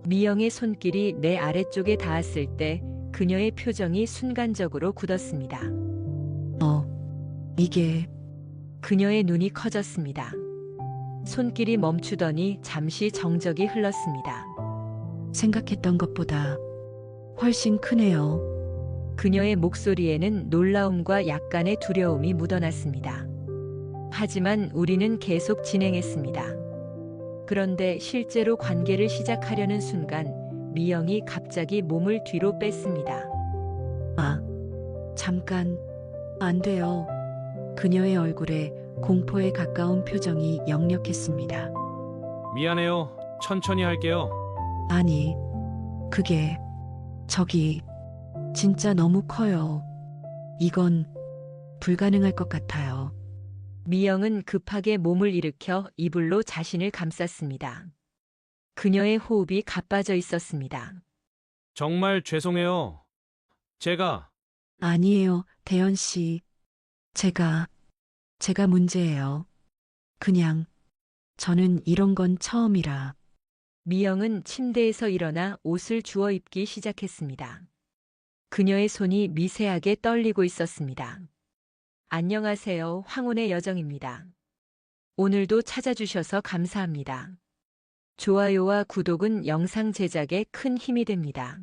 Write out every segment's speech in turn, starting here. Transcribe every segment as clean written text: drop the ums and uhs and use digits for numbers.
미영의 손길이 내 아래쪽에 닿았을 때 그녀의 표정이 순간적으로 굳었습니다. 이게 그녀의 눈이 커졌습니다. 손길이 멈추더니 잠시 정적이 흘렀습니다. 생각했던 것보다 훨씬 크네요. 그녀의 목소리에는 놀라움과 약간의 두려움이 묻어났습니다. 하지만 우리는 계속 진행했습니다. 그런데 실제로 관계를 시작하려는 순간 미영이 갑자기 몸을 뒤로 뺐습니다. 잠깐, 안 돼요. 그녀의 얼굴에 공포에 가까운 표정이 역력했습니다. 미안해요. 천천히 할게요. 아니, 그게, 저기, 진짜 너무 커요. 이건 불가능할 것 같아요. 미영은 급하게 몸을 일으켜 이불로 자신을 감쌌습니다. 그녀의 호흡이 가빠져 있었습니다. 정말 죄송해요. 제가 아니에요, 대현 씨. 제가 문제예요. 그냥, 저는 이런 건 처음이라. 미영은 침대에서 일어나 옷을 주워 입기 시작했습니다. 그녀의 손이 미세하게 떨리고 있었습니다. 안녕하세요. 황혼의 여정입니다. 오늘도 찾아주셔서 감사합니다. 좋아요와 구독은 영상 제작에 큰 힘이 됩니다.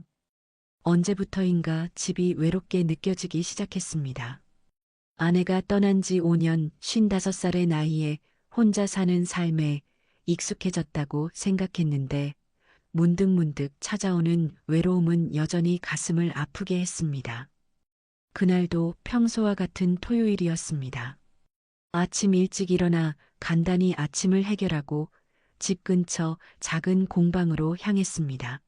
언제부터인가 집이 외롭게 느껴지기 시작했습니다. 아내가 떠난 지 5년 55살의 나이에 혼자 사는 삶에 익숙해졌다고 생각했는데 문득문득 찾아오는 외로움은 여전히 가슴을 아프게 했습니다. 그날도 평소와 같은 토요일이었습니다. 아침 일찍 일어나 간단히 아침을 해결하고 집 근처 작은 공방으로 향했습니다.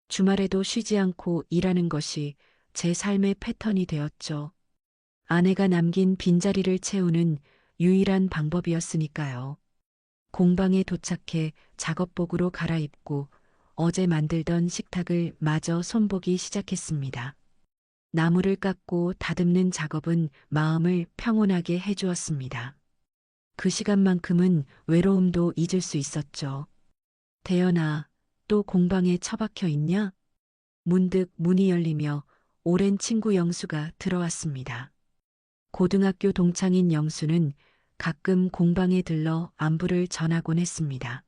주말에도 쉬지 않고 일하는 것이 제 삶의 패턴이 되었죠. 아내가 남긴 빈자리를 채우는 유일한 방법이었으니까요. 공방에 도착해 작업복으로 갈아입고 어제 만들던 식탁을 마저 손보기 시작했습니다. 나무를 깎고 다듬는 작업은 마음을 평온하게 해주었습니다. 그 시간만큼은 외로움도 잊을 수 있었죠. 대연아, 또 공방에 처박혀 있냐? 문득 문이 열리며 오랜 친구 영수가 들어왔습니다. 고등학교 동창인 영수는 가끔 공방에 들러 안부를 전하곤 했습니다.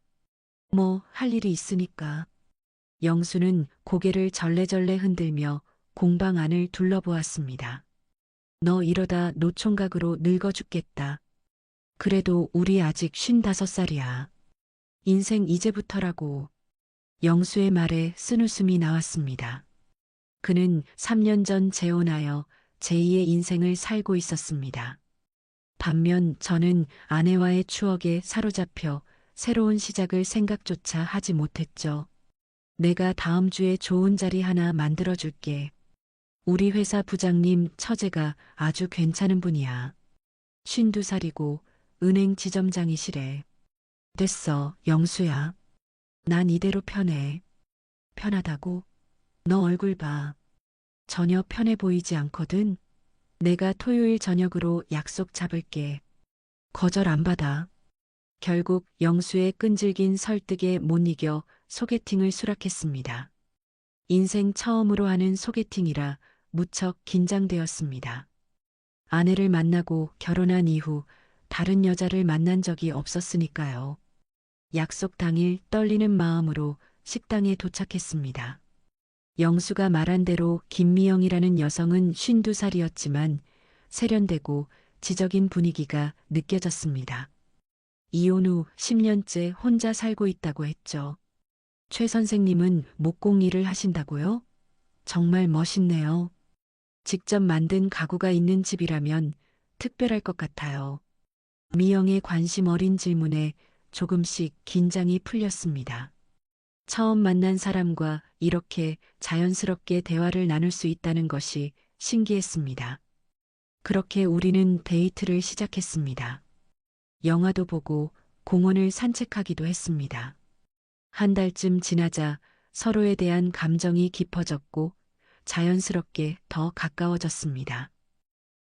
할 일이 있으니까. 영수는 고개를 절레절레 흔들며 공방 안을 둘러보았습니다. 너 이러다 노총각으로 늙어 죽겠다. 그래도 우리 아직 55살이야. 인생 이제부터라고. 영수의 말에 쓴웃음이 나왔습니다. 그는 3년 전 재혼하여 제2의 인생을 살고 있었습니다. 반면 저는 아내와의 추억에 사로잡혀 새로운 시작을 생각조차 하지 못했죠. 내가 다음 주에 좋은 자리 하나 만들어줄게. 우리 회사 부장님 처제가 아주 괜찮은 분이야. 52살이고 은행 지점장이시래. 됐어, 영수야. 난 이대로 편해. 편하다고? 너 얼굴 봐. 전혀 편해 보이지 않거든. 내가 토요일 저녁으로 약속 잡을게. 거절 안 받아. 결국 영수의 끈질긴 설득에 못 이겨 소개팅을 수락했습니다. 인생 처음으로 하는 소개팅이라 무척 긴장되었습니다. 아내를 만나고 결혼한 이후 다른 여자를 만난 적이 없었으니까요. 약속 당일 떨리는 마음으로 식당에 도착했습니다. 영수가 말한 대로 김미영이라는 여성은 52살이었지만 세련되고 지적인 분위기가 느껴졌습니다. 이혼 후 10년째 혼자 살고 있다고 했죠. 최 선생님은 목공 일을 하신다고요? 정말 멋있네요. 직접 만든 가구가 있는 집이라면 특별할 것 같아요. 미영의 관심 어린 질문에 조금씩 긴장이 풀렸습니다. 처음 만난 사람과 이렇게 자연스럽게 대화를 나눌 수 있다는 것이 신기했습니다. 그렇게 우리는 데이트를 시작했습니다. 영화도 보고 공원을 산책하기도 했습니다. 한 달쯤 지나자 서로에 대한 감정이 깊어졌고 자연스럽게 더 가까워졌습니다.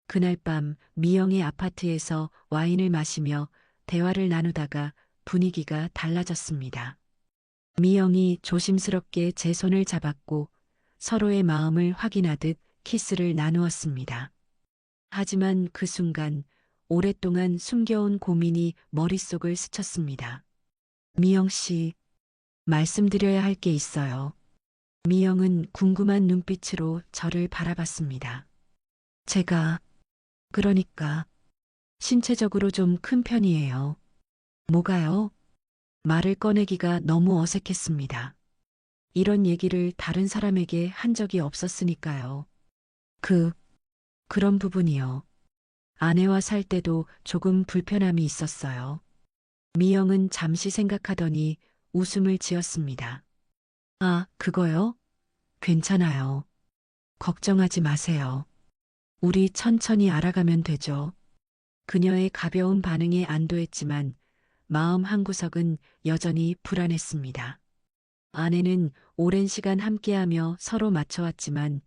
그날 밤 미영의 아파트에서 와인을 마시며 대화를 나누다가 분위기가 달라졌습니다. 미영이 조심스럽게 제 손을 잡았고 서로의 마음을 확인하듯 키스를 나누었습니다. 하지만 그 순간 오랫동안 숨겨온 고민이 머릿속을 스쳤습니다. 미영 씨, 말씀드려야 할 게 있어요. 미영은 궁금한 눈빛으로 저를 바라봤습니다. 제가, 그러니까, 신체적으로 좀 큰 편이에요. 뭐가요? 말을 꺼내기가 너무 어색했습니다. 이런 얘기를 다른 사람에게 한 적이 없었으니까요. 그런 부분이요. 아내와 살 때도 조금 불편함이 있었어요. 미영은 잠시 생각하더니 웃음을 지었습니다. 아, 그거요? 괜찮아요. 걱정하지 마세요. 우리 천천히 알아가면 되죠. 그녀의 가벼운 반응에 안도했지만 마음 한구석은 여전히 불안했습니다. 아내는 오랜 시간 함께하며 서로 맞춰왔지만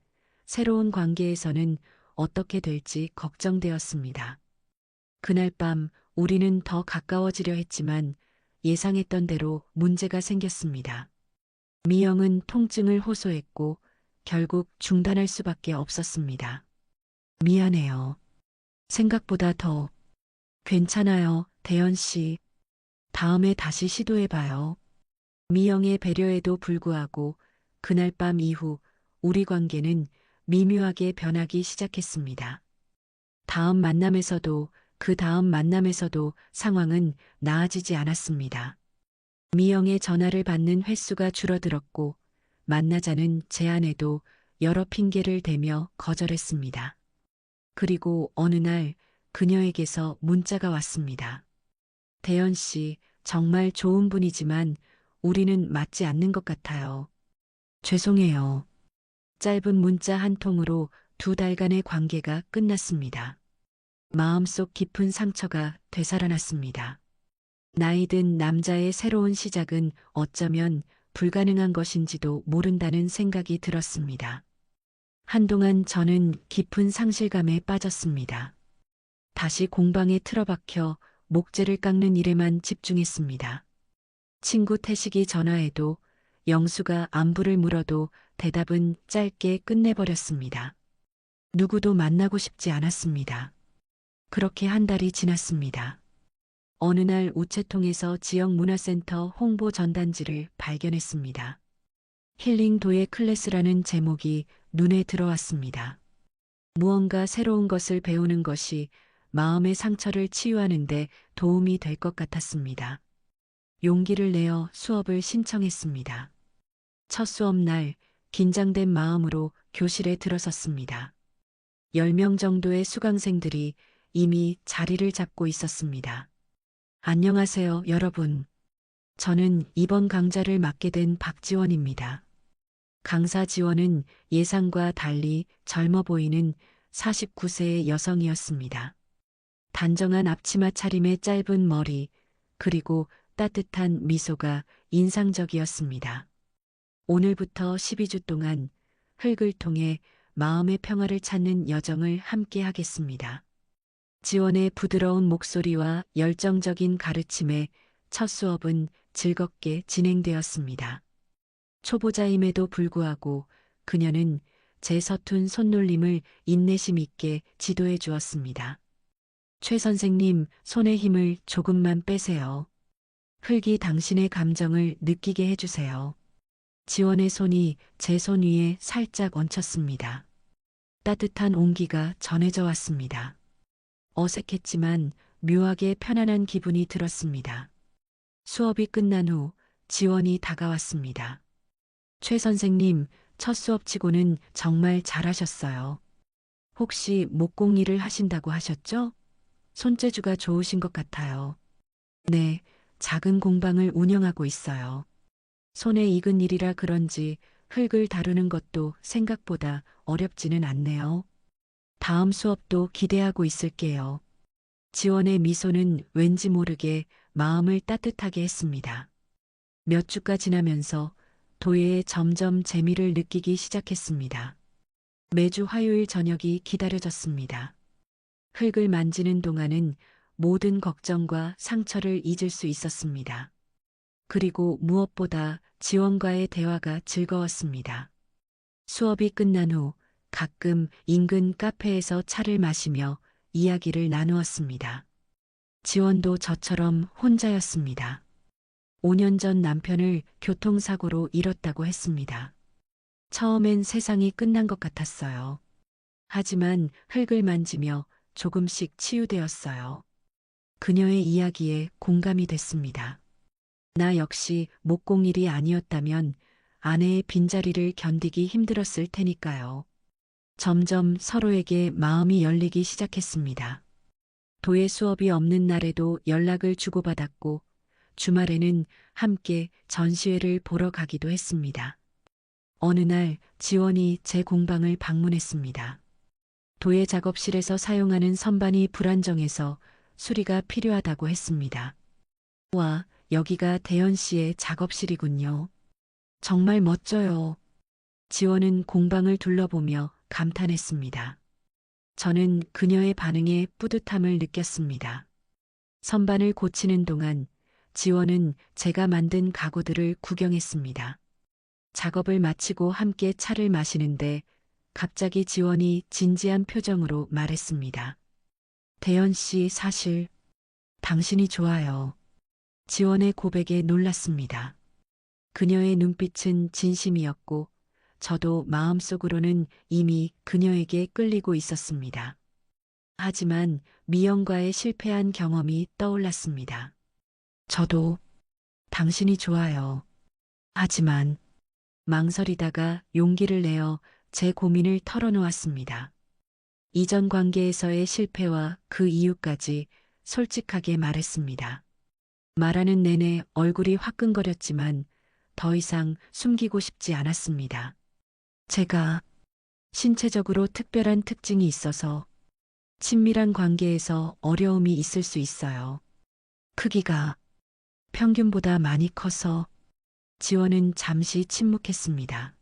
새로운 관계에서는 어떻게 될지 걱정되었습니다. 그날 밤 우리는 더 가까워지려 했지만 예상했던 대로 문제가 생겼습니다. 미영은 통증을 호소했고 결국 중단할 수밖에 없었습니다. 미안해요. 생각보다 더 괜찮아요, 대연 씨. 다음에 다시 시도해봐요. 미영의 배려에도 불구하고 그날 밤 이후 우리 관계는 미묘하게 변하기 시작했습니다. 다음 만남에서도 그 다음 만남에서도 상황은 나아지지 않았습니다. 미영의 전화를 받는 횟수가 줄어들었고 만나자는 제안에도 여러 핑계를 대며 거절했습니다. 그리고 어느 날 그녀에게서 문자가 왔습니다. 대연 씨, 정말 좋은 분이지만 우리는 맞지 않는 것 같아요. 죄송해요. 짧은 문자 한 통으로 2달간의 관계가 끝났습니다. 마음속 깊은 상처가 되살아났습니다. 나이 든 남자의 새로운 시작은 어쩌면 불가능한 것인지도 모른다는 생각이 들었습니다. 한동안 저는 깊은 상실감에 빠졌습니다. 다시 공방에 틀어박혀 목재를 깎는 일에만 집중했습니다. 친구 태식이 전화해도 영수가 안부를 물어도 대답은 짧게 끝내버렸습니다. 누구도 만나고 싶지 않았습니다. 그렇게 한 달이 지났습니다. 어느 날 우체통에서 지역문화센터 홍보 전단지를 발견했습니다. 힐링 도예 클래스라는 제목이 눈에 들어왔습니다. 무언가 새로운 것을 배우는 것이 마음의 상처를 치유하는데 도움이 될 것 같았습니다. 용기를 내어 수업을 신청했습니다. 첫 수업 날 긴장된 마음으로 교실에 들어섰습니다. 10명 정도의 수강생들이 이미 자리를 잡고 있었습니다. 안녕하세요, 여러분. 저는 이번 강좌를 맡게 된 박지원입니다. 강사 지원은 예상과 달리 젊어 보이는 49세의 여성이었습니다. 단정한 앞치마 차림의 짧은 머리, 그리고 따뜻한 미소가 인상적이었습니다. 오늘부터 12주 동안 흙을 통해 마음의 평화를 찾는 여정을 함께 하겠습니다. 지원의 부드러운 목소리와 열정적인 가르침에 첫 수업은 즐겁게 진행되었습니다. 초보자임에도 불구하고 그녀는 제 서툰 손놀림을 인내심 있게 지도해 주었습니다. 최 선생님, 손의 힘을 조금만 빼세요. 흙이 당신의 감정을 느끼게 해주세요. 지원의 손이 제 손 위에 살짝 얹혔습니다. 따뜻한 온기가 전해져 왔습니다. 어색했지만 묘하게 편안한 기분이 들었습니다. 수업이 끝난 후 지원이 다가왔습니다. 최 선생님, 첫 수업치고는 정말 잘하셨어요. 혹시 목공일을 하신다고 하셨죠? 손재주가 좋으신 것 같아요. 네, 작은 공방을 운영하고 있어요. 손에 익은 일이라 그런지 흙을 다루는 것도 생각보다 어렵지는 않네요. 다음 수업도 기대하고 있을게요. 지원의 미소는 왠지 모르게 마음을 따뜻하게 했습니다. 몇 주가 지나면서 도예에 점점 재미를 느끼기 시작했습니다. 매주 화요일 저녁이 기다려졌습니다. 흙을 만지는 동안은 모든 걱정과 상처를 잊을 수 있었습니다. 그리고 무엇보다 지원과의 대화가 즐거웠습니다. 수업이 끝난 후 가끔 인근 카페에서 차를 마시며 이야기를 나누었습니다. 지원도 저처럼 혼자였습니다. 5년 전 남편을 교통사고로 잃었다고 했습니다. 처음엔 세상이 끝난 것 같았어요. 하지만 흙을 만지며 조금씩 치유되었어요. 그녀의 이야기에 공감이 됐습니다. 나 역시 목공일이 아니었다면 아내의 빈자리를 견디기 힘들었을 테니까요. 점점 서로에게 마음이 열리기 시작했습니다. 도예 수업이 없는 날에도 연락을 주고받았고 주말에는 함께 전시회를 보러 가기도 했습니다. 어느 날 지원이 제 공방을 방문했습니다. 도예 작업실에서 사용하는 선반이 불안정해서 수리가 필요하다고 했습니다. 와, 여기가 대현 씨의 작업실이군요. 정말 멋져요. 지원은 공방을 둘러보며 감탄했습니다. 저는 그녀의 반응에 뿌듯함을 느꼈습니다. 선반을 고치는 동안 지원은 제가 만든 가구들을 구경했습니다. 작업을 마치고 함께 차를 마시는데 갑자기 지원이 진지한 표정으로 말했습니다. 대현 씨, 사실 당신이 좋아요. 지원의 고백에 놀랐습니다. 그녀의 눈빛은 진심이었고 저도 마음속으로는 이미 그녀에게 끌리고 있었습니다. 하지만 미영과의 실패한 경험이 떠올랐습니다. 저도 당신이 좋아요. 하지만 망설이다가 용기를 내어 제 고민을 털어놓았습니다. 이전 관계에서의 실패와 그 이유까지 솔직하게 말했습니다. 말하는 내내 얼굴이 화끈거렸지만 더 이상 숨기고 싶지 않았습니다. 제가 신체적으로 특별한 특징이 있어서 친밀한 관계에서 어려움이 있을 수 있어요. 크기가 평균보다 많이 커서. 지원은 잠시 침묵했습니다.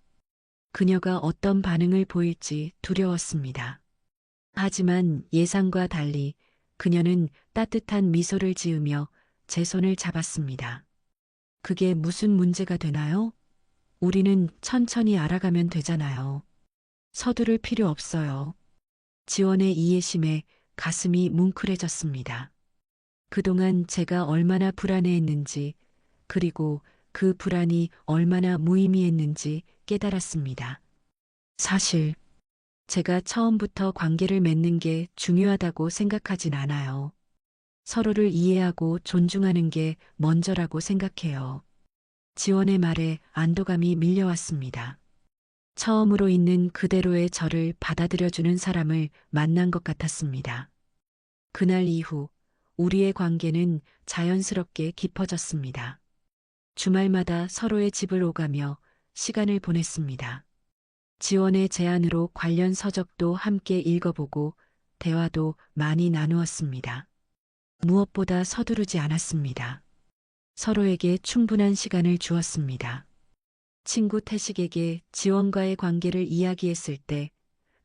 그녀가 어떤 반응을 보일지 두려웠습니다. 하지만 예상과 달리 그녀는 따뜻한 미소를 지으며 제 손을 잡았습니다. 그게 무슨 문제가 되나요? 우리는 천천히 알아가면 되잖아요. 서두를 필요 없어요. 지원의 이해심에 가슴이 뭉클해졌습니다. 그동안 제가 얼마나 불안해했는지, 그리고 그 불안이 얼마나 무의미했는지 깨달았습니다. 사실 제가 처음부터 관계를 맺는 게 중요하다고 생각하진 않아요. 서로를 이해하고 존중하는 게 먼저라고 생각해요. 지원의 말에 안도감이 밀려왔습니다. 처음으로 있는 그대로의 저를 받아들여주는 사람을 만난 것 같았습니다. 그날 이후 우리의 관계는 자연스럽게 깊어졌습니다. 주말마다 서로의 집을 오가며 시간을 보냈습니다. 지원의 제안으로 관련 서적도 함께 읽어보고 대화도 많이 나누었습니다. 무엇보다 서두르지 않았습니다. 서로에게 충분한 시간을 주었습니다. 친구 태식에게 지원과의 관계를 이야기했을 때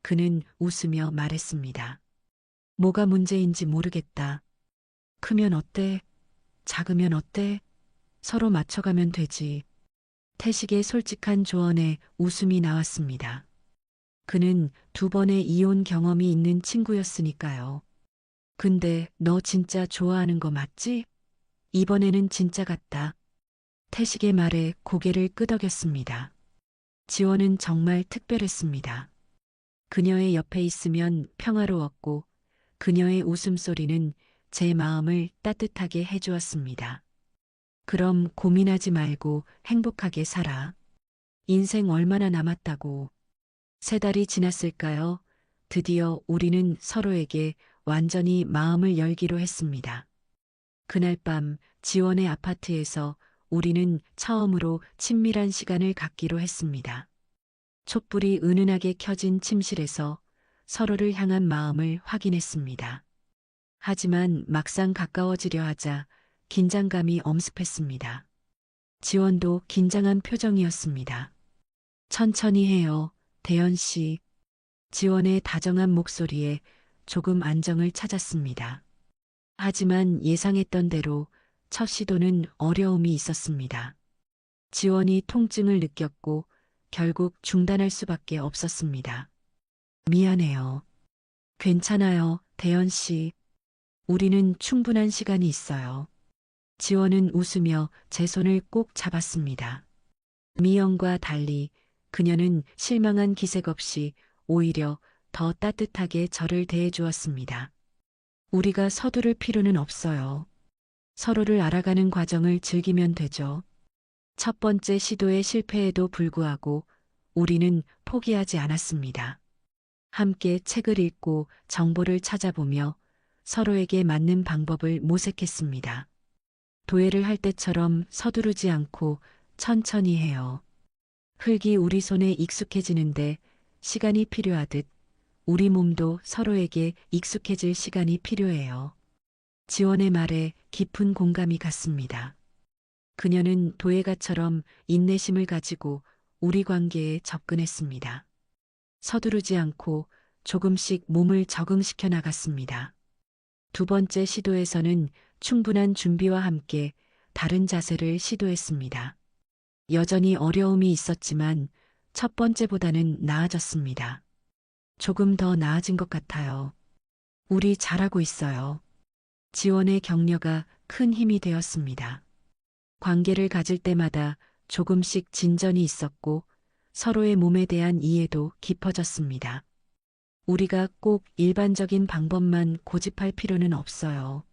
그는 웃으며 말했습니다. 뭐가 문제인지 모르겠다. 크면 어때? 작으면 어때? 서로 맞춰가면 되지. 태식의 솔직한 조언에 웃음이 나왔습니다. 그는 2번의 이혼 경험이 있는 친구였으니까요. 근데 너 진짜 좋아하는 거 맞지? 이번에는 진짜 같다. 태식의 말에 고개를 끄덕였습니다. 지원은 정말 특별했습니다. 그녀의 옆에 있으면 평화로웠고 그녀의 웃음소리는 제 마음을 따뜻하게 해주었습니다. 그럼 고민하지 말고 행복하게 살아. 인생 얼마나 남았다고. 3달이 지났을까요? 드디어 우리는 서로에게 완전히 마음을 열기로 했습니다. 그날 밤 지원의 아파트에서 우리는 처음으로 친밀한 시간을 갖기로 했습니다. 촛불이 은은하게 켜진 침실에서 서로를 향한 마음을 확인했습니다. 하지만 막상 가까워지려 하자 긴장감이 엄습했습니다. 지원도 긴장한 표정이었습니다. 천천히 해요, 대현 씨. 지원의 다정한 목소리에 조금 안정을 찾았습니다. 하지만 예상했던 대로 첫 시도는 어려움이 있었습니다. 지원이 통증을 느꼈고 결국 중단할 수밖에 없었습니다. 미안해요. 괜찮아요, 대연 씨. 우리는 충분한 시간이 있어요. 지원은 웃으며 제 손을 꼭 잡았습니다. 미영과 달리 그녀는 실망한 기색 없이 오히려 더 따뜻하게 저를 대해주었습니다. 우리가 서두를 필요는 없어요. 서로를 알아가는 과정을 즐기면 되죠. 첫 번째 시도의 실패에도 불구하고 우리는 포기하지 않았습니다. 함께 책을 읽고 정보를 찾아보며 서로에게 맞는 방법을 모색했습니다. 도예를 할 때처럼 서두르지 않고 천천히 해요. 흙이 우리 손에 익숙해지는데 시간이 필요하듯 우리 몸도 서로에게 익숙해질 시간이 필요해요. 지원의 말에 깊은 공감이 갔습니다. 그녀는 도예가처럼 인내심을 가지고 우리 관계에 접근했습니다. 서두르지 않고 조금씩 몸을 적응시켜 나갔습니다. 두 번째 시도에서는 충분한 준비와 함께 다른 자세를 시도했습니다. 여전히 어려움이 있었지만 첫 번째보다는 나아졌습니다. 조금 더 나아진 것 같아요. 우리 잘하고 있어요. 지원의 격려가 큰 힘이 되었습니다. 관계를 가질 때마다 조금씩 진전이 있었고 서로의 몸에 대한 이해도 깊어졌습니다. 우리가 꼭 일반적인 방법만 고집할 필요는 없어요.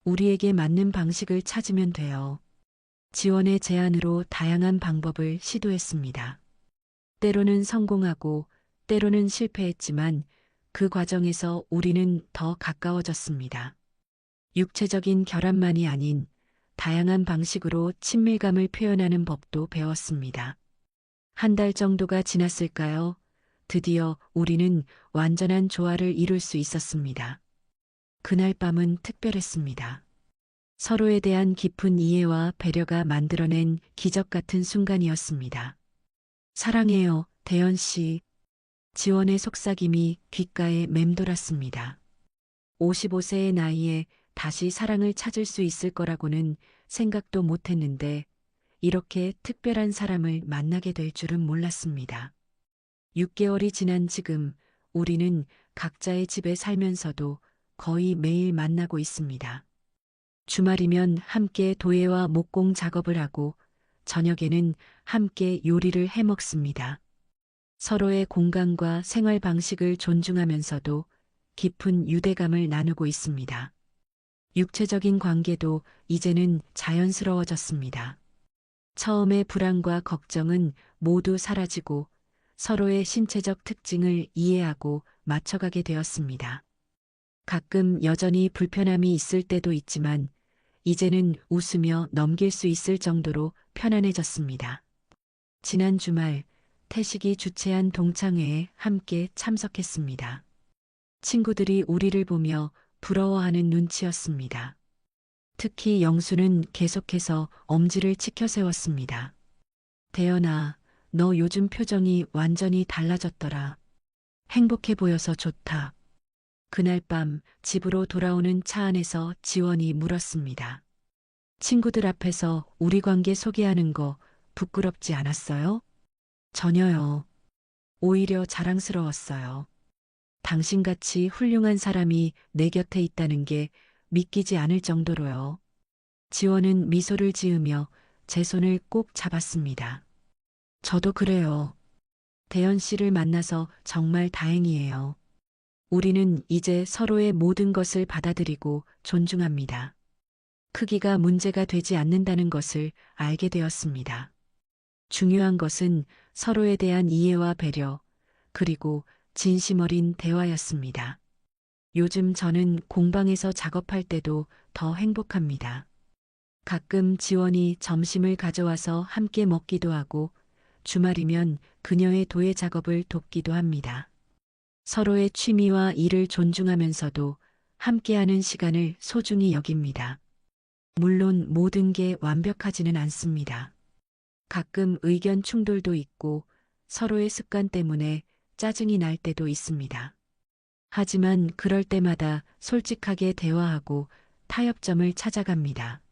우리에게 맞는 방식을 찾으면 돼요. 지원의 제안으로 다양한 방법을 시도했습니다. 때로는 성공하고 때로는 실패했지만 그 과정에서 우리는 더 가까워졌습니다. 육체적인 결합만이 아닌 다양한 방식으로 친밀감을 표현하는 법도 배웠습니다. 한 달 정도가 지났을까요? 드디어 우리는 완전한 조화를 이룰 수 있었습니다. 그날 밤은 특별했습니다. 서로에 대한 깊은 이해와 배려가 만들어낸 기적 같은 순간이었습니다. 사랑해요, 대연 씨. 지원의 속삭임이 귓가에 맴돌았습니다. 55세의 나이에 다시 사랑을 찾을 수 있을 거라고는 생각도 못했는데 이렇게 특별한 사람을 만나게 될 줄은 몰랐습니다. 6개월이 지난 지금 우리는 각자의 집에 살면서도 거의 매일 만나고 있습니다. 주말이면 함께 도예와 목공 작업을 하고 저녁에는 함께 요리를 해 먹습니다. 서로의 공간과 생활 방식을 존중하면서도 깊은 유대감을 나누고 있습니다. 육체적인 관계도 이제는 자연스러워졌습니다. 처음의 불안과 걱정은 모두 사라지고 서로의 신체적 특징을 이해하고 맞춰가게 되었습니다. 가끔 여전히 불편함이 있을 때도 있지만 이제는 웃으며 넘길 수 있을 정도로 편안해졌습니다. 지난 주말 태식이 주최한 동창회에 함께 참석했습니다. 친구들이 우리를 보며 부러워하는 눈치였습니다. 특히 영수는 계속해서 엄지를 치켜 세웠습니다. 대연아, 너 요즘 표정이 완전히 달라졌더라. 행복해 보여서 좋다. 그날 밤 집으로 돌아오는 차 안에서 지원이 물었습니다. 친구들 앞에서 우리 관계 소개하는 거 부끄럽지 않았어요? 전혀요. 오히려 자랑스러웠어요. 당신같이 훌륭한 사람이 내 곁에 있다는 게 믿기지 않을 정도로요. 지원은 미소를 지으며 제 손을 꼭 잡았습니다. 저도 그래요. 대연 씨를 만나서 정말 다행이에요. 우리는 이제 서로의 모든 것을 받아들이고 존중합니다. 크기가 문제가 되지 않는다는 것을 알게 되었습니다. 중요한 것은 서로에 대한 이해와 배려, 그리고 진심 어린 대화였습니다. 요즘 저는 공방에서 작업할 때도 더 행복합니다. 가끔 지원이 점심을 가져와서 함께 먹기도 하고 주말이면 그녀의 도예 작업을 돕기도 합니다. 서로의 취미와 일을 존중하면서도 함께하는 시간을 소중히 여깁니다. 물론 모든 게 완벽하지는 않습니다. 가끔 의견 충돌도 있고 서로의 습관 때문에 짜증이 날 때도 있습니다. 하지만 그럴 때마다 솔직하게 대화하고 타협점을 찾아갑니다.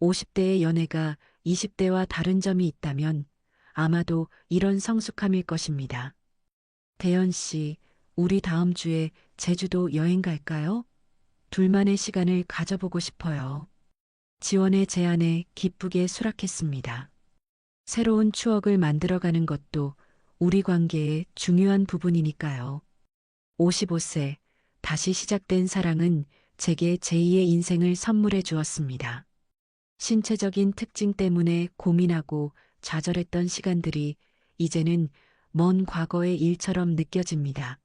50대의 연애가 20대와 다른 점이 있다면 아마도 이런 성숙함일 것입니다. 대연 씨, 우리 다음 주에 제주도 여행 갈까요? 둘만의 시간을 가져보고 싶어요. 지원의 제안에 기쁘게 수락했습니다. 새로운 추억을 만들어가는 것도 우리 관계의 중요한 부분이니까요. 55세, 다시 시작된 사랑은 제게 제2의 인생을 선물해 주었습니다. 신체적인 특징 때문에 고민하고 좌절했던 시간들이 이제는 먼 과거의 일처럼 느껴집니다.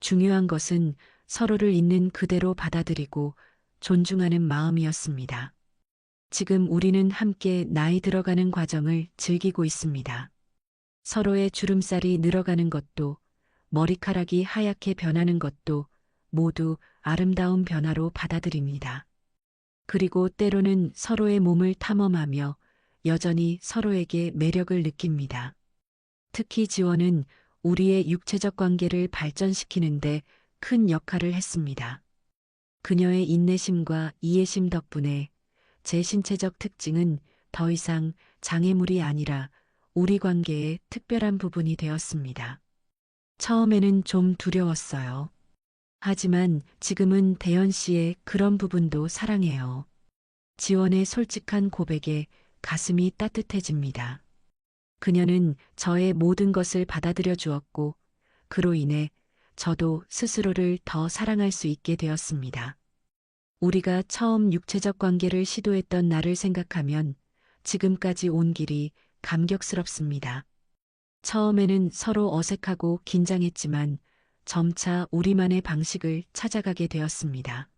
중요한 것은 서로를 있는 그대로 받아들이고 존중하는 마음이었습니다. 지금 우리는 함께 나이 들어가는 과정을 즐기고 있습니다. 서로의 주름살이 늘어가는 것도 머리카락이 하얗게 변하는 것도 모두 아름다운 변화로 받아들입니다. 그리고 때로는 서로의 몸을 탐험하며 여전히 서로에게 매력을 느낍니다. 특히 지원은 우리의 육체적 관계를 발전시키는데 큰 역할을 했습니다. 그녀의 인내심과 이해심 덕분에 제 신체적 특징은 더 이상 장애물이 아니라 우리 관계의 특별한 부분이 되었습니다. 처음에는 좀 두려웠어요. 하지만 지금은 대연 씨의 그런 부분도 사랑해요. 지원의 솔직한 고백에 가슴이 따뜻해집니다. 그녀는 저의 모든 것을 받아들여 주었고, 그로 인해 저도 스스로를 더 사랑할 수 있게 되었습니다. 우리가 처음 육체적 관계를 시도했던 날을 생각하면 지금까지 온 길이 감격스럽습니다. 처음에는 서로 어색하고 긴장했지만 점차 우리만의 방식을 찾아가게 되었습니다.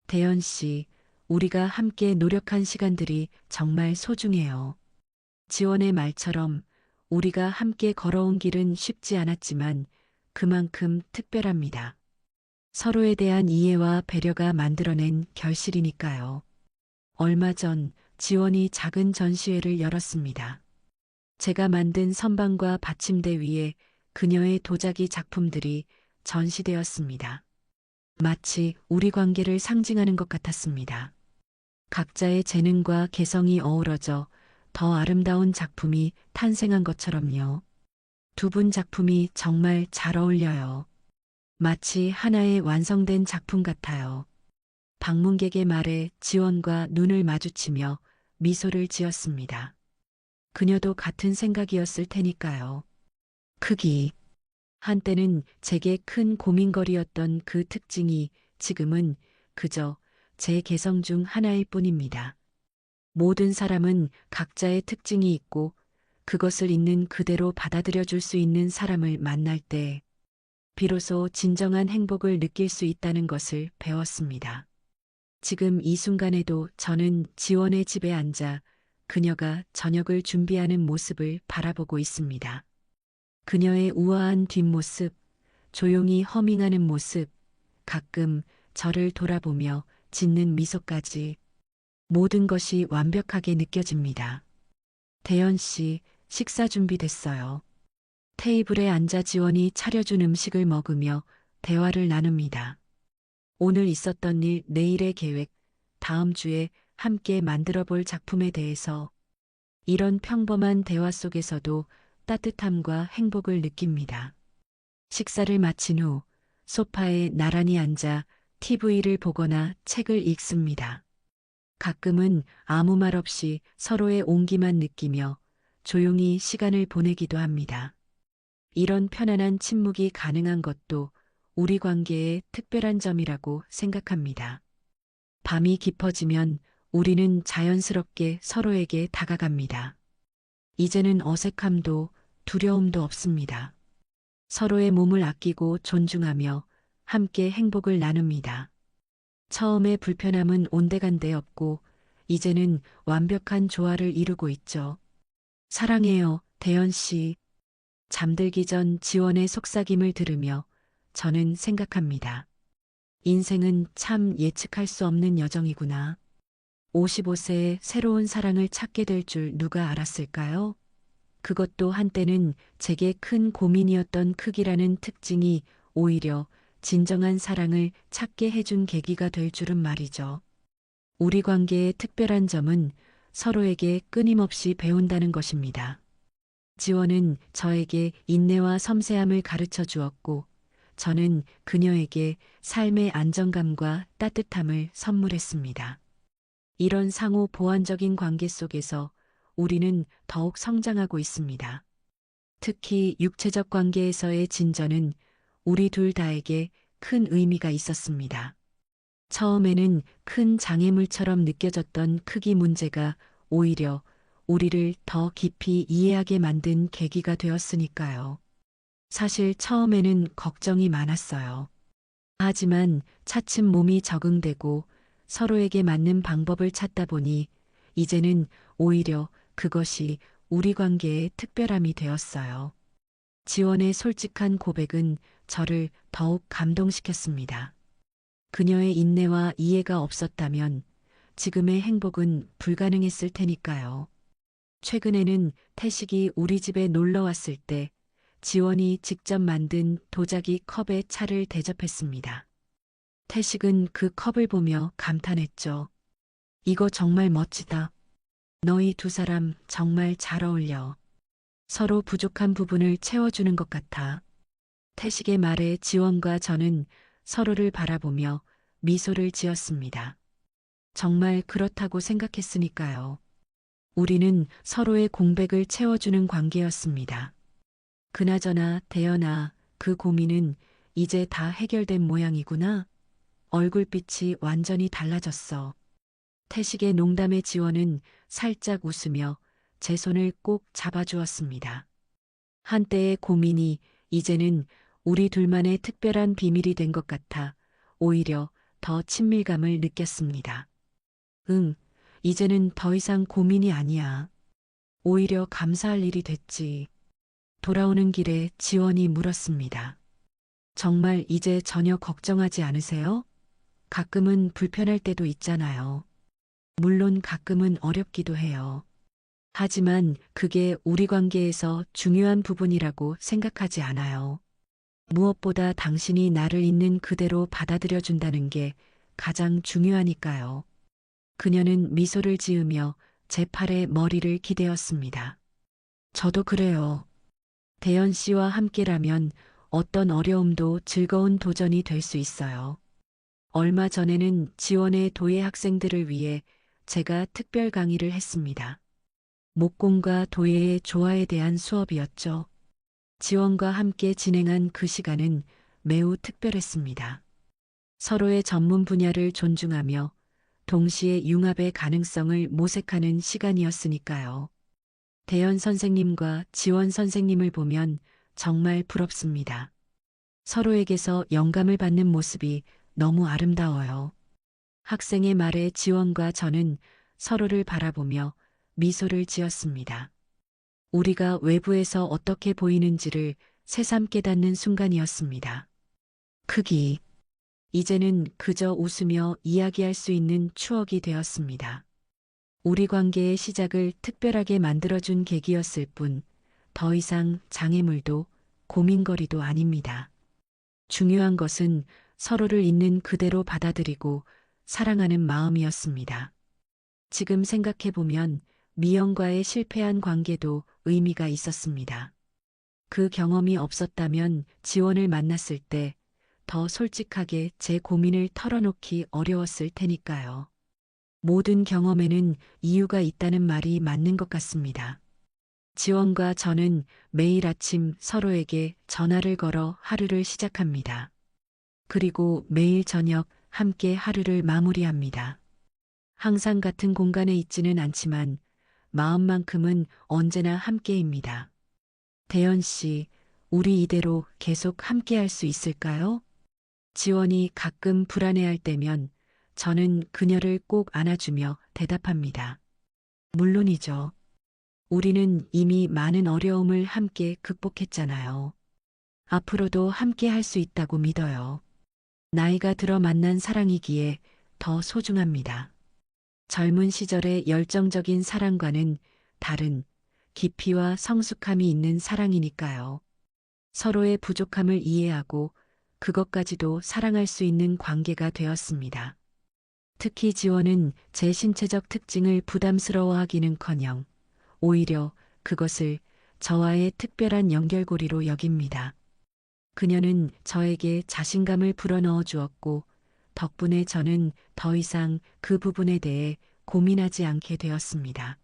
대연 씨, 우리가 함께 노력한 시간들이 정말 소중해요. 지원의 말처럼 우리가 함께 걸어온 길은 쉽지 않았지만 그만큼 특별합니다. 서로에 대한 이해와 배려가 만들어낸 결실이니까요. 얼마 전 지원이 작은 전시회를 열었습니다. 제가 만든 선반과 받침대 위에 그녀의 도자기 작품들이 전시되었습니다. 마치 우리 관계를 상징하는 것 같았습니다. 각자의 재능과 개성이 어우러져 더 아름다운 작품이 탄생한 것처럼요. 두 분 작품이 정말 잘 어울려요. 마치 하나의 완성된 작품 같아요. 방문객의 말에 지원과 눈을 마주치며 미소를 지었습니다. 그녀도 같은 생각이었을 테니까요. 크기. 한때는 제게 큰 고민거리였던 그 특징이 지금은 그저 제 개성 중 하나일 뿐입니다. 모든 사람은 각자의 특징이 있고 그것을 있는 그대로 받아들여 줄 수 있는 사람을 만날 때 비로소 진정한 행복을 느낄 수 있다는 것을 배웠습니다. 지금 이 순간에도 저는 지원의 집에 앉아 그녀가 저녁을 준비하는 모습을 바라보고 있습니다. 그녀의 우아한 뒷모습, 조용히 허밍하는 모습, 가끔 저를 돌아보며 짓는 미소까지 모든 것이 완벽하게 느껴집니다. 대연 씨, 식사 준비됐어요. 테이블에 앉아 지원이 차려준 음식을 먹으며 대화를 나눕니다. 오늘 있었던 일, 내일의 계획, 다음 주에 함께 만들어 볼 작품에 대해서 이런 평범한 대화 속에서도 따뜻함과 행복을 느낍니다. 식사를 마친 후 소파에 나란히 앉아 TV를 보거나 책을 읽습니다. 가끔은 아무 말 없이 서로의 온기만 느끼며 조용히 시간을 보내기도 합니다. 이런 편안한 침묵이 가능한 것도 우리 관계의 특별한 점이라고 생각합니다. 밤이 깊어지면 우리는 자연스럽게 서로에게 다가갑니다. 이제는 어색함도 두려움도 없습니다. 서로의 몸을 아끼고 존중하며 함께 행복을 나눕니다. 처음에 불편함은 온데간데 없고 이제는 완벽한 조화를 이루고 있죠. 사랑해요, 대연 씨. 잠들기 전 지원의 속삭임을 들으며 저는 생각합니다. 인생은 참 예측할 수 없는 여정이구나. 55세에 새로운 사랑을 찾게 될 줄 누가 알았을까요? 그것도 한때는 제게 큰 고민이었던 크기라는 특징이 오히려 진정한 사랑을 찾게 해준 계기가 될 줄은 말이죠. 우리 관계의 특별한 점은 서로에게 끊임없이 배운다는 것입니다. 지원은 저에게 인내와 섬세함을 가르쳐 주었고, 저는 그녀에게 삶의 안정감과 따뜻함을 선물했습니다. 이런 상호 보완적인 관계 속에서 우리는 더욱 성장하고 있습니다. 특히 육체적 관계에서의 진전은 우리 둘 다에게 큰 의미가 있었습니다. 처음에는 큰 장애물처럼 느껴졌던 크기 문제가 오히려 우리를 더 깊이 이해하게 만든 계기가 되었으니까요. 사실 처음에는 걱정이 많았어요. 하지만 차츰 몸이 적응되고 서로에게 맞는 방법을 찾다 보니 이제는 오히려 그것이 우리 관계의 특별함이 되었어요. 지원의 솔직한 고백은 저를 더욱 감동시켰습니다. 그녀의 인내와 이해가 없었다면 지금의 행복은 불가능했을 테니까요. 최근에는 태식이 우리 집에 놀러 왔을 때 지원이 직접 만든 도자기 컵에 차를 대접했습니다. 태식은 그 컵을 보며 감탄했죠. 이거 정말 멋지다. 너희 두 사람 정말 잘 어울려. 서로 부족한 부분을 채워주는 것 같아. 태식의 말에 지원과 저는 서로를 바라보며 미소를 지었습니다. 정말 그렇다고 생각했으니까요. 우리는 서로의 공백을 채워주는 관계였습니다. 그나저나 대연아, 그 고민은 이제 다 해결된 모양이구나. 얼굴빛이 완전히 달라졌어. 태식의 농담에 지원은 살짝 웃으며 제 손을 꼭 잡아주었습니다. 한때의 고민이 이제는 우리 둘만의 특별한 비밀이 된 것 같아 오히려 더 친밀감을 느꼈습니다. 응, 이제는 더 이상 고민이 아니야. 오히려 감사할 일이 됐지. 돌아오는 길에 지원이 물었습니다. 정말 이제 전혀 걱정하지 않으세요? 가끔은 불편할 때도 있잖아요. 물론 가끔은 어렵기도 해요. 하지만 그게 우리 관계에서 중요한 부분이라고 생각하지 않아요. 무엇보다 당신이 나를 있는 그대로 받아들여 준다는 게 가장 중요하니까요. 그녀는 미소를 지으며 제 팔에 머리를 기대었습니다. 저도 그래요. 대연 씨와 함께라면 어떤 어려움도 즐거운 도전이 될 수 있어요. 얼마 전에는 지원의 도예 학생들을 위해 제가 특별 강의를 했습니다. 목공과 도예의 조화에 대한 수업이었죠. 지원과 함께 진행한 그 시간은 매우 특별했습니다. 서로의 전문 분야를 존중하며 동시에 융합의 가능성을 모색하는 시간이었으니까요. 대연 선생님과 지원 선생님을 보면 정말 부럽습니다. 서로에게서 영감을 받는 모습이 너무 아름다워요. 학생의 말에 지원과 저는 서로를 바라보며 미소를 지었습니다. 우리가 외부에서 어떻게 보이는지를 새삼 깨닫는 순간이었습니다. 크기. 이제는 그저 웃으며 이야기할 수 있는 추억이 되었습니다. 우리 관계의 시작을 특별하게 만들어준 계기였을 뿐, 더 이상 장애물도 고민거리도 아닙니다. 중요한 것은 서로를 있는 그대로 받아들이고 사랑하는 마음이었습니다. 지금 생각해보면 미영과의 실패한 관계도 의미가 있었습니다. 그 경험이 없었다면 지원을 만났을 때 더 솔직하게 제 고민을 털어놓기 어려웠을 테니까요. 모든 경험에는 이유가 있다는 말이 맞는 것 같습니다. 지원과 저는 매일 아침 서로에게 전화를 걸어 하루를 시작합니다. 그리고 매일 저녁 함께 하루를 마무리합니다. 항상 같은 공간에 있지는 않지만 마음만큼은 언제나 함께입니다. 대연 씨, 우리 이대로 계속 함께 할 수 있을까요? 지원이 가끔 불안해할 때면 저는 그녀를 꼭 안아주며 대답합니다. 물론이죠. 우리는 이미 많은 어려움을 함께 극복했잖아요. 앞으로도 함께 할 수 있다고 믿어요. 나이가 들어 만난 사랑이기에 더 소중합니다. 젊은 시절의 열정적인 사랑과는 다른 깊이와 성숙함이 있는 사랑이니까요. 서로의 부족함을 이해하고 그것까지도 사랑할 수 있는 관계가 되었습니다. 특히 지원은 제 신체적 특징을 부담스러워하기는커녕 오히려 그것을 저와의 특별한 연결고리로 여깁니다. 그녀는 저에게 자신감을 불어넣어 주었고 덕분에 저는 더 이상 그 부분에 대해 고민하지 않게 되었습니다.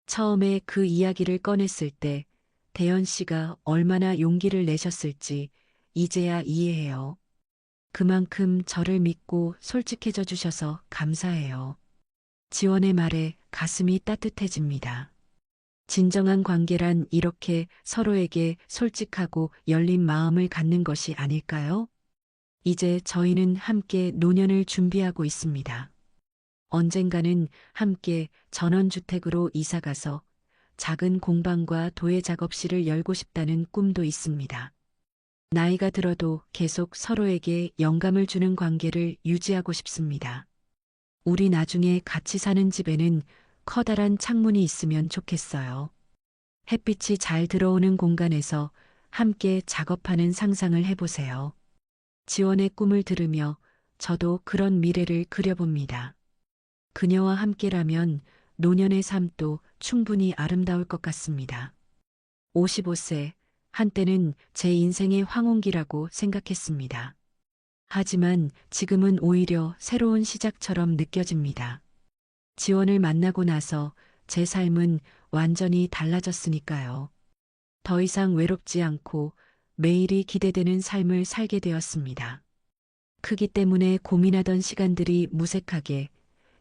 처음에 그 이야기를 꺼냈을 때 대연 씨가 얼마나 용기를 내셨을지 이제야 이해해요. 그만큼 저를 믿고 솔직해져 주셔서 감사해요. 지원의 말에 가슴이 따뜻해집니다. 진정한 관계란 이렇게 서로에게 솔직하고 열린 마음을 갖는 것이 아닐까요? 이제 저희는 함께 노년을 준비하고 있습니다. 언젠가는 함께 전원주택으로 이사가서 작은 공방과 도예 작업실을 열고 싶다는 꿈도 있습니다. 나이가 들어도 계속 서로에게 영감을 주는 관계를 유지하고 싶습니다. 우리 나중에 같이 사는 집에는 커다란 창문이 있으면 좋겠어요. 햇빛이 잘 들어오는 공간에서 함께 작업하는 상상을 해보세요. 지원의 꿈을 들으며 저도 그런 미래를 그려봅니다. 그녀와 함께라면 노년의 삶도 충분히 아름다울 것 같습니다. 55세, 한때는 제 인생의 황혼기라고 생각했습니다. 하지만 지금은 오히려 새로운 시작처럼 느껴집니다. 지원을 만나고 나서 제 삶은 완전히 달라졌으니까요. 더 이상 외롭지 않고 매일이 기대되는 삶을 살게 되었습니다. 크기 때문에 고민하던 시간들이 무색하게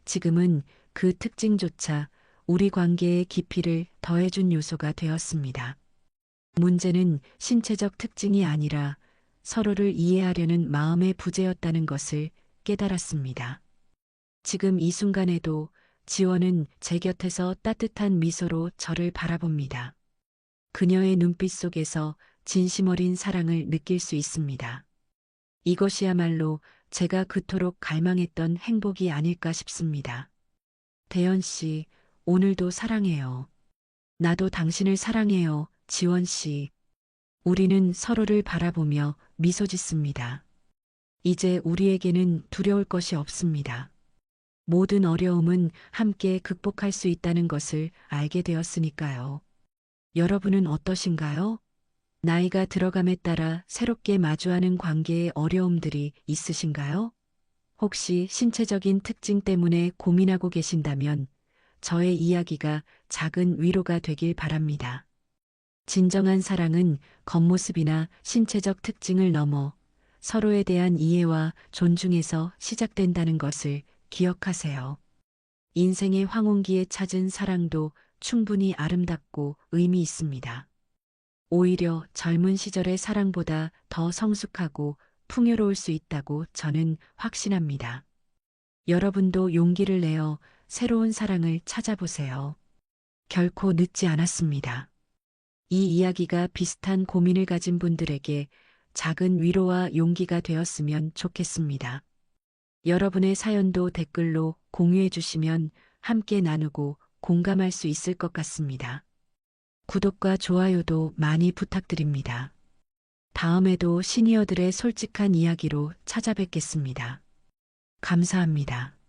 지금은 그 특징조차 우리 관계의 깊이를 더해준 요소가 되었습니다. 문제는 신체적 특징이 아니라 서로를 이해하려는 마음의 부재였다는 것을 깨달았습니다. 지금 이 순간에도 지원은 제 곁에서 따뜻한 미소로 저를 바라봅니다. 그녀의 눈빛 속에서 진심 어린 사랑을 느낄 수 있습니다. 이것이야말로 제가 그토록 갈망했던 행복이 아닐까 싶습니다. 대연 씨, 오늘도 사랑해요. 나도 당신을 사랑해요, 지원 씨. 우리는 서로를 바라보며 미소 짓습니다. 이제 우리에게는 두려울 것이 없습니다. 모든 어려움은 함께 극복할 수 있다는 것을 알게 되었으니까요. 여러분은 어떠신가요? 나이가 들어감에 따라 새롭게 마주하는 관계의 어려움들이 있으신가요? 혹시 신체적인 특징 때문에 고민하고 계신다면 저의 이야기가 작은 위로가 되길 바랍니다. 진정한 사랑은 겉모습이나 신체적 특징을 넘어 서로에 대한 이해와 존중에서 시작된다는 것을 기억하세요. 인생의 황혼기에 찾은 사랑도 충분히 아름답고 의미 있습니다. 오히려 젊은 시절의 사랑보다 더 성숙하고 풍요로울 수 있다고 저는 확신합니다. 여러분도 용기를 내어 새로운 사랑을 찾아보세요. 결코 늦지 않았습니다. 이 이야기가 비슷한 고민을 가진 분들에게 작은 위로와 용기가 되었으면 좋겠습니다. 여러분의 사연도 댓글로 공유해 주시면 함께 나누고 공감할 수 있을 것 같습니다. 구독과 좋아요도 많이 부탁드립니다. 다음에도 시니어들의 솔직한 이야기로 찾아뵙겠습니다. 감사합니다.